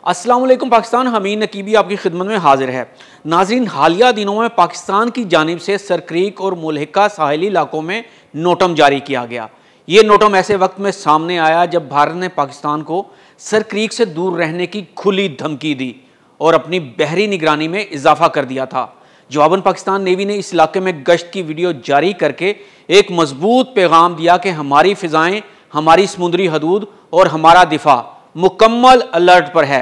अस्सलाम वालेकुम पाकिस्तान, हमीद नकीबी आपकी खिदमत में हाजिर है। नाजरीन, हालिया दिनों में पाकिस्तान की जानिब से सरक्रीक और मुल्हिका साहिली इलाकों में नोटम जारी किया गया। ये नोटम ऐसे वक्त में सामने आया जब भारत ने पाकिस्तान को सरक्रीक से दूर रहने की खुली धमकी दी और अपनी बहरी निगरानी में इजाफा कर दिया था। जवाबन पाकिस्तान नेवी ने इस इलाके में गश्त की वीडियो जारी करके एक मजबूत पैगाम दिया कि हमारी फ़िज़ाएँ, हमारी समुद्री हदूद और हमारा दिफा मुकम्मल अलर्ट पर है।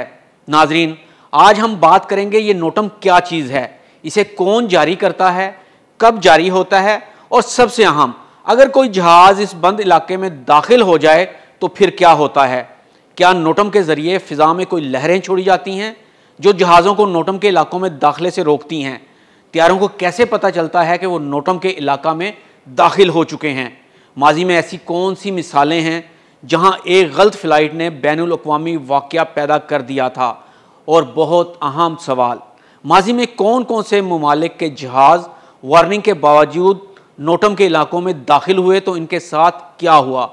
नाजरीन, आज हम बात करेंगे ये नोटम क्या चीज़ है, इसे कौन जारी करता है, कब जारी होता है और सबसे अहम, अगर कोई जहाज़ इस बंद इलाके में दाखिल हो जाए तो फिर क्या होता है। क्या नोटम के ज़रिए फ़िज़ा में कोई लहरें छोड़ी जाती हैं जो जहाज़ों को नोटम के इलाकों में दाखिले से रोकती हैं। तैयारों को कैसे पता चलता है कि वो नोटम के इलाका में दाखिल हो चुके हैं। माजी में ऐसी कौन सी मिसालें हैं जहां एक गलत फ़्लाइट ने बैनुल अक़वामी वाक़या पैदा कर दिया था। और बहुत अहम सवाल, माजी में कौन कौन से ममालिक के जहाज़ वार्निंग के बावजूद नोटम के इलाकों में दाखिल हुए तो इनके साथ क्या हुआ,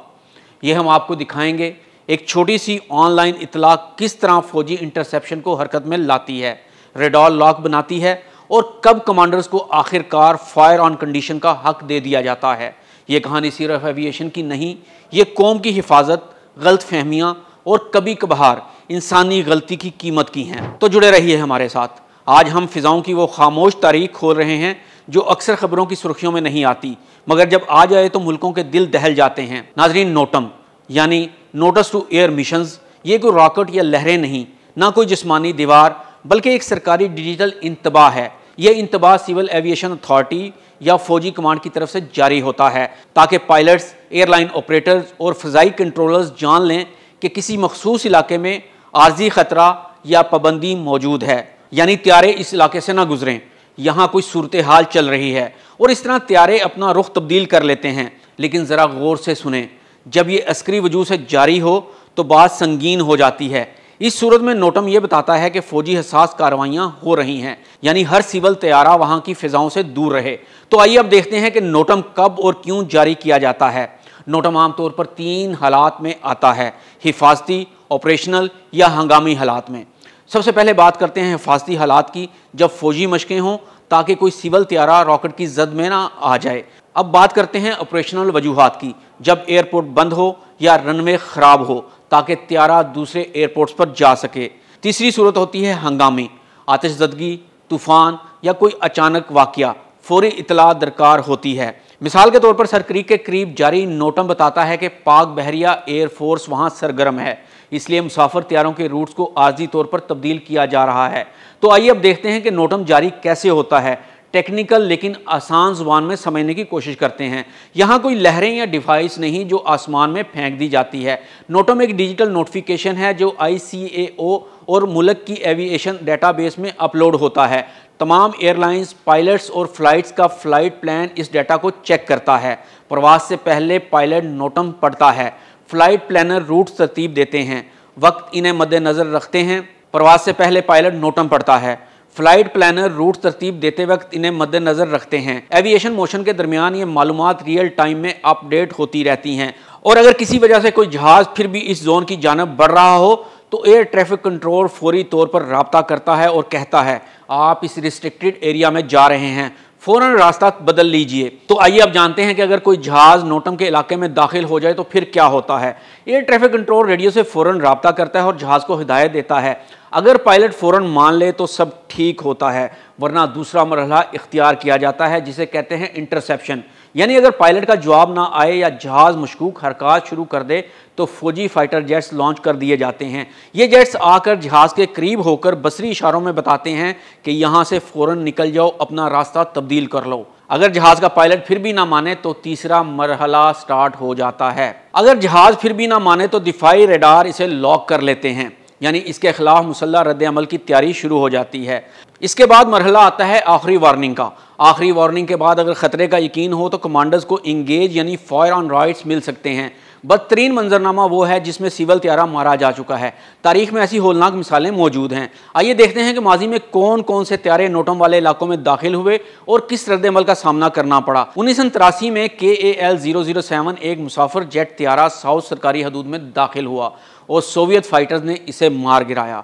ये हम आपको दिखाएंगे। एक छोटी सी ऑनलाइन इतला किस तरह फ़ौजी इंटरसेप्शन को हरकत में लाती है, रेडार लॉक बनाती है और कब कमांडर्स को आखिरकार फायर ऑन कंडीशन का हक दे दिया जाता है। ये कहानी सिर्फ एविएशन की नहीं, ये कौम की हिफाजत, गलत फहमियाँ और कभी कभार इंसानी गलती की कीमत की हैं। तो जुड़े रहिए हमारे साथ। आज हम फ़िज़ाओं की वो खामोश तारीख खोल रहे हैं जो अक्सर खबरों की सुर्खियों में नहीं आती, मगर जब आ जाए तो मुल्कों के दिल दहल जाते हैं। नाजरीन, नोटम यानी नोटिस टू एयर मिशंस, ये कोई रॉकेट या लहरें नहीं, ना कोई जिस्मानी दीवार, बल्कि एक सरकारी डिजिटल इंतबाह है। यह इंतबाह सिविल एविएशन अथॉरिटी या फौजी कमांड की तरफ से जारी होता है ताकि पायलट्स, एयरलाइन ऑपरेटर्स और फ़ज़ाई कंट्रोलर्स जान लें कि किसी मखसूस इलाके में आर्जी ख़तरा या पाबंदी मौजूद है, यानी त्यारे इस इलाके से ना गुजरें, यहाँ कोई सूरत हाल चल रही है। और इस तरह त्यारे अपना रुख तब्दील कर लेते हैं। लेकिन ज़रा गौर से सुने, जब ये अस्करी वजूद से जारी हो तो बात संगीन हो जाती है। इस सूरत में नोटम यह बताता है कि फ़ौजी हसास कार्रवाइयाँ हो रही हैं, यानी हर सिविल तैयारा वहाँ की फ़िज़ाओं से दूर रहे। तो आइए अब देखते हैं कि नोटम कब और क्यों जारी किया जाता है। नोटम आमतौर पर 3 हालात में आता है, हिफाजती, ऑपरेशनल या हंगामी हालात में। सबसे पहले बात करते हैं हिफाजती हालात की, जब फ़ौजी मशक़ें हों ताकि कोई सिविल तैयारा रॉकेट की जद में ना आ जाए। अब बात करते हैं ऑपरेशनल वजूहात की, जब एयरपोर्ट बंद हो या रनवे ख़राब हो ताकि त्यारा दूसरे एयरपोर्ट्स पर जा सके। तीसरी सूरत होती है हंगामी, आतिशज़दगी, तूफ़ान या कोई अचानक वाक़या, फ़ौरी इतला दरकार होती है। मिसाल के तौर पर सरक्रीक के करीब जारी नोटम बताता है कि पाक बहरिया एयरफोर्स वहाँ सरगर्म है, इसलिए मुसाफिर तैयारों के रूट्स को आर्जी तौर पर तब्दील किया जा रहा है। तो आइए अब देखते हैं कि नोटम जारी कैसे होता है। टेक्निकल लेकिन आसान ज़ुबान में समझने की कोशिश करते हैं। यहाँ कोई लहरें या डिवाइस नहीं जो आसमान में फेंक दी जाती है। नोटम एक डिजिटल नोटिफिकेशन है जो ICAO और मुल्क की एविएशन डेटाबेस में अपलोड होता है। तमाम एयरलाइंस, पायलट्स और फ़्लाइट्स का फ़्लाइट प्लान इस डेटा को चेक करता है। प्रवास से पहले पायलट नोटम पढ़ता है, फ़्लाइट प्लानर रूट तरतीब देते हैं, वक्त इन्हें मद्देनज़र रखते हैं। प्रवास से पहले पायलट नोटम पढ़ता है, फ़्लाइट प्लानर रूट तरतीब देते वक्त इन्हें मद्देनज़र रखते हैं। एविएशन मोशन के दरमियान ये मालूमात रियल टाइम में अपडेट होती रहती हैं। और अगर किसी वजह से कोई जहाज़ फिर भी इस जोन की जानब बढ़ रहा हो तो एयर ट्रैफिक कंट्रोल फौरी तौर पर राब्ता करता है और कहता है आप इस रिस्ट्रिक्टेड एरिया में जा रहे हैं, फ़ौरन रास्ता बदल लीजिए। तो आइए अब जानते हैं कि अगर कोई जहाज़ नोटम के इलाके में दाखिल हो जाए तो फिर क्या होता है। एयर ट्रैफिक कंट्रोल रेडियो से फ़ौरन राब्ता करता है और जहाज़ को हिदायत देता है। अगर पायलट फ़ौरन मान ले तो सब ठीक होता है, वरना दूसरा मरहला इख्तियार किया जाता है जिसे कहते हैं इंटरसेप्शन। यानी अगर पायलट का जवाब ना आए या जहाज़ मशकूक हरकत शुरू कर दे तो फ़ौजी फाइटर जेट्स लॉन्च कर दिए जाते हैं। ये जेट्स आकर जहाज़ के करीब होकर बसरी इशारों में बताते हैं कि यहाँ से फ़ौरन निकल जाओ, अपना रास्ता तब्दील कर लो। अगर जहाज़ का पायलट फिर भी ना माने तो तीसरा मरहला स्टार्ट हो जाता है। अगर जहाज़ फिर भी ना माने तो दिफाई रेडार इसे लॉक कर लेते हैं, यानी इसके खिलाफ मुसल्लह रद्द-ए-अमल की तैयारी शुरू हो जाती है। इसके बाद मरहला आता है आखिरी वार्निंग का। आखिरी वार्निंग के बाद अगर ख़तरे का यकीन हो तो कमांडर्स को इंगेज यानी फायर ऑन राइट्स मिल सकते हैं। बदतरीन मंजरनामा वो है जिसमें सिविल तैयारा मारा जा चुका है। तारीख में ऐसी होलनाक मिसालें मौजूद हैं। आइए देखते हैं कि माजी में कौन कौन से तैयारे नोटम वाले इलाकों में दाखिल हुए और किस रद्द-ए-अमल का सामना करना पड़ा। 1983 में KAL 007 एक मुसाफिर जेट तैयारा साउथ सरकारी हदूद में दाखिल हुआ और सोवियत फाइटर्स ने इसे मार गिराया।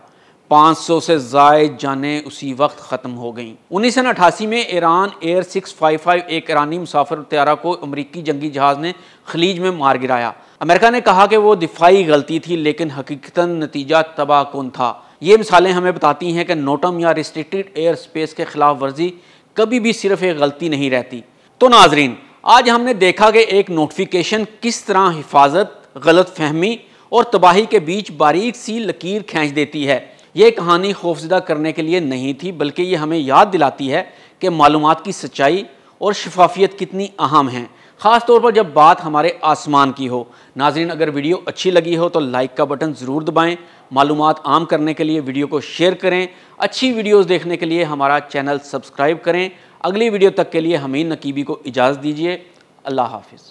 500 से ज़ायद जानें उसी वक्त ख़त्म हो गईं। 1988 में ईरान एयर 655 एक ईरानी मुसाफिर तैयारा को अमरीकी जंगी जहाज़ ने खलीज में मार गिराया। अमेरिका ने कहा कि वो दिफाई गलती थी, लेकिन हकीकतन नतीजा तबाहकुन था। ये मिसालें हमें बताती हैं कि नोटम या रिस्ट्रिक्टेड एयर स्पेस के खिलाफ वर्जी कभी भी सिर्फ एक गलती नहीं रहती। तो नाजरीन, आज हमने देखा कि एक नोटिफिकेशन किस तरह हिफाजत, गलत फहमी और तबाही के बीच बारीक सी लकीर खींच देती है। ये कहानी खौफजदा करने के लिए नहीं थी, बल्कि ये हमें याद दिलाती है कि मालूमात की सच्चाई और शफाफियत कितनी अहम है, ख़ास तौर पर जब बात हमारे आसमान की हो। नाज़रीन, अगर वीडियो अच्छी लगी हो तो लाइक का बटन ज़रूर दबाएं। मालूमात आम करने के लिए वीडियो को शेयर करें। अच्छी वीडियोज़ देखने के लिए हमारा चैनल सब्सक्राइब करें। अगली वीडियो तक के लिए हमीद नकीबी को इजाज़त दीजिए। अल्लाह हाफ़िज़।